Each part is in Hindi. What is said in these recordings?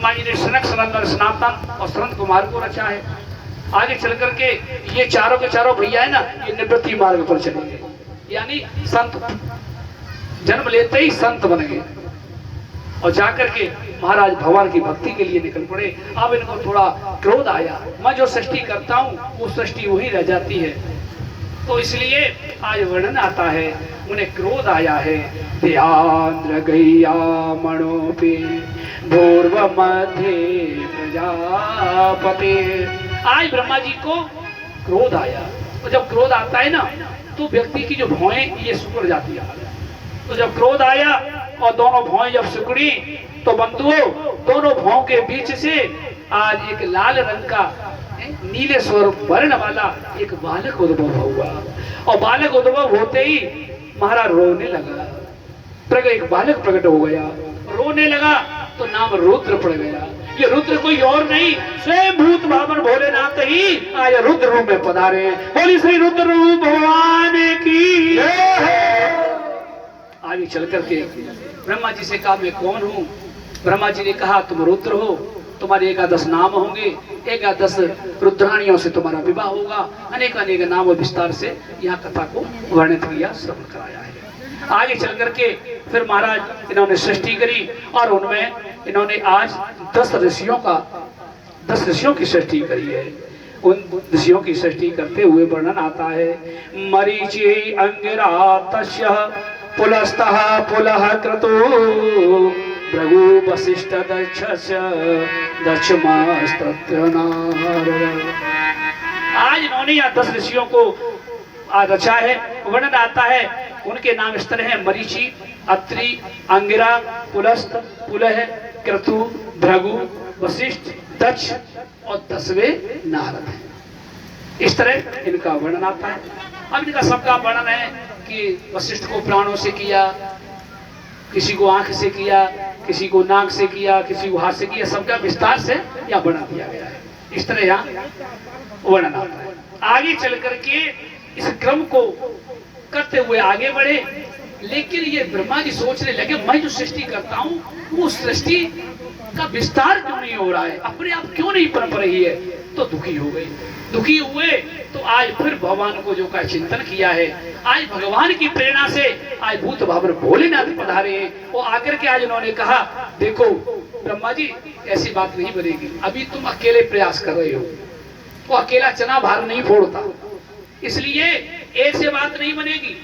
माँ जी ने सनक सनंदन सनातन और संत कुमार को रचा है। आगे चल करके ये चारों के चारों भैया है ना, ये निवृत्ति मार्ग पर चले गए, यानी संत जन्म लेते ही संत बन गए और जाकर के महाराज भगवान की भक्ति के लिए निकल पड़े। अब इनको थोड़ा क्रोध आया, मैं जो सृष्टि करता हूँ वो सृष्टि वही रह जाती है, तो इसलिए आज वर्णन आता है उन्हें क्रोध आया है। ध्यान गैया मणो पे भूर्व मध्य प्रजापते। आज ब्रह्मा जी को क्रोध आया, तो जब क्रोध आता है ना तो व्यक्ति की जो भौएं ये सिकुड़ जाती है। तो जब क्रोध आया और दोनों भौएं जब सिकुड़ी तो बंधुओं दोनों भौं के बीच से आज एक लाल रंग का नीले स्वर वर्ण वाला एक बालक उद्भव हुआ और बालक उद्भव होते ही महाराज रोने लगा। एक बालक प्रकट हो गया, रोने लगा तो नाम रुद्र पड़ गया। ये रुद्र कोई और नहीं, स्वयं भूत भावन भोलेनाथ ही आज रुद्र रूप में पधारे। बोली श्री रुद्र रूप भगवान की। आगे चल करके ब्रह्मा जी से कहा मैं कौन हूँ। ब्रह्मा जी ने कहा तुम रुद्र हो, तुम्हारे एकादश नाम होंगे, एकादश रुद्राणियों से तुम्हारा विवाह होगा। अनेक अनेक नाम और विस्तार से यहाँ कथा को वर्णित किया, श्रवण कराया है। आगे चल करके फिर महाराज इन्होंने सृष्टि करी और उनमें इन्होंने आज 10 ऋषियों की सृष्टि करी है। उन ऋषियों की सृष्टि करते हुए वर्णन आता है। मरीचि अंगिरा तस्य पुलस्तः पुलः क्रतु भृगु वसिष्ठ दक्षस्य दक्षमास्तत्र नारद। आज इन्होंने यहाँ 10 ऋषियों को रचा है। वर्णन आता है उनके नाम इस तरह है। मरीचि, अत्रि, अंगिरा, पुलस्त, पुलह, क्रतु, भृगु, वशिष्ठ, दक्ष और 10वें नारद है। इस तरह इनका वर्णन आता है। अब इनका सबका वर्णन है कि वशिष्ठ को प्राणों से किया, किसी को आंख से किया, किसी को नाक से किया, किसी को हाथ से किया, सबका विस्तार से यहाँ वर्णन दिया गया है। इस तरह यहाँ वर्णन आता है। आगे चल करके इस क्रम को करते हुए आगे बढ़े, लेकिन ये ब्रह्मा जी सोचने लगे मैं जो सृष्टि करता हूँ वो सृष्टि का विस्तार क्यों नहीं हो रहा है, अपने आप क्यों नहीं पनप रही है। तो दुखी हो गए। दुखी हुए तो आज फिर भगवान को जो का चिंतन किया है। आज भगवान की प्रेरणा से आज भूत भावर भोलेनाथ पधारे हैं। वो आकर के आज उन्होंने कहा देखो ब्रह्मा जी ऐसी बात नहीं बनेगी, अभी तुम अकेले प्रयास कर रहे हो, वो अकेला चना भार नहीं फोड़ता, इसलिए एक से बात नहीं बनेगी।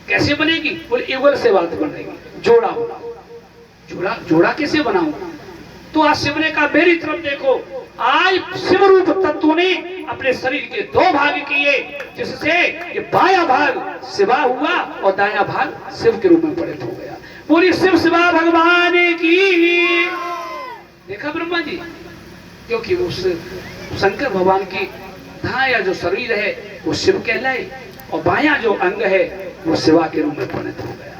कैसे बनेगी? बोले युगल से बात बनेगी, जोड़ा बनाओ। जोड़ा कैसे बनाऊं? तो आज शिव ने कहा मेरी तरफ देखो, आज शिव रूप तत्व ने अपने शरीर के 2 भाग किए, जिससे ये बायां भाग शिवा हुआ और दायां भाग शिव के रूप में परिणत हो गया। पूरी शिव शिवा भगवान की। देखा ब्रह्मा जी, क्योंकि उस शंकर भगवान की दायां जो शरीर है वो शिव कहलाए और बायां जो अंग है वो शिवा के रूप में परिणत हो गया।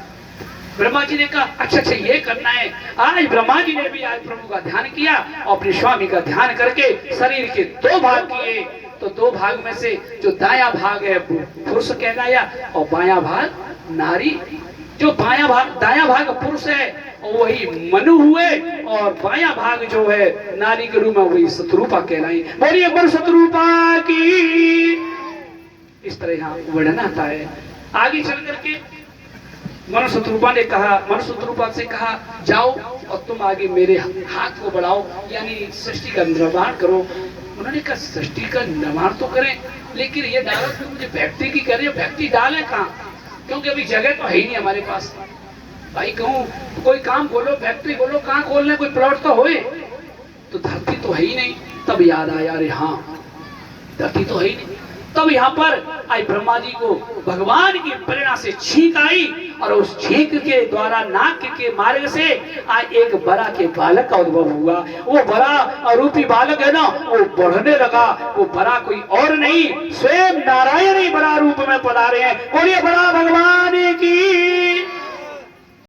ब्रह्मा जी ने कहा अच्छा ये करना है। आज ब्रह्मा जी ने भी आज प्रभु का ध्यान किया और अपने स्वामी का ध्यान करके शरीर के 2 भाग किए। तो 2 भाग में से जो दायां भाग है पुरुष कहलाया और बायां भाग नारी। जो दायां भाग पुरुष है और वही मनु हुए और बायां भाग जो है नारी के रूप में वही शत्रुपा कहलाई। बोलिए एक बार शत्रुपा की। इस तरह यहाँ वर्णन आता है। आगे चल करके मनु शत्रुपा से कहा जाओ और तुम आगे मेरे हाथ को बढ़ाओ, यानी सृष्टि का निर्माण करो। उन्होंने कहा सृष्टि का निर्माण तो करें, लेकिन ये डालो तो मुझे व्यक्ति की करें, व्यक्ति डाले कहाँ, क्योंकि अभी जगह तो है ही नहीं हमारे पास। भाई कहूँ कोई काम खोलो, फैक्ट्री खोलो, कहाँ खोलने, कोई प्लॉट तो होए, तो धरती तो है ही नहीं। तब याद आया अरे हाँ धरती तो है ही नहीं। तब यहाँ पर आई ब्रह्मा जी को भगवान की प्रेरणा से छींक आई और उस छींक के द्वारा नाक के मार्ग से आज एक बरा के बालक का उद्भव हुआ। वो बरा अरूपी बालक है ना, वो बढ़ने लगा। वो बरा कोई और नहीं, स्वयं नारायण ही बरा रूप में पधारे हैं। बोलिए बड़ा भगवान की।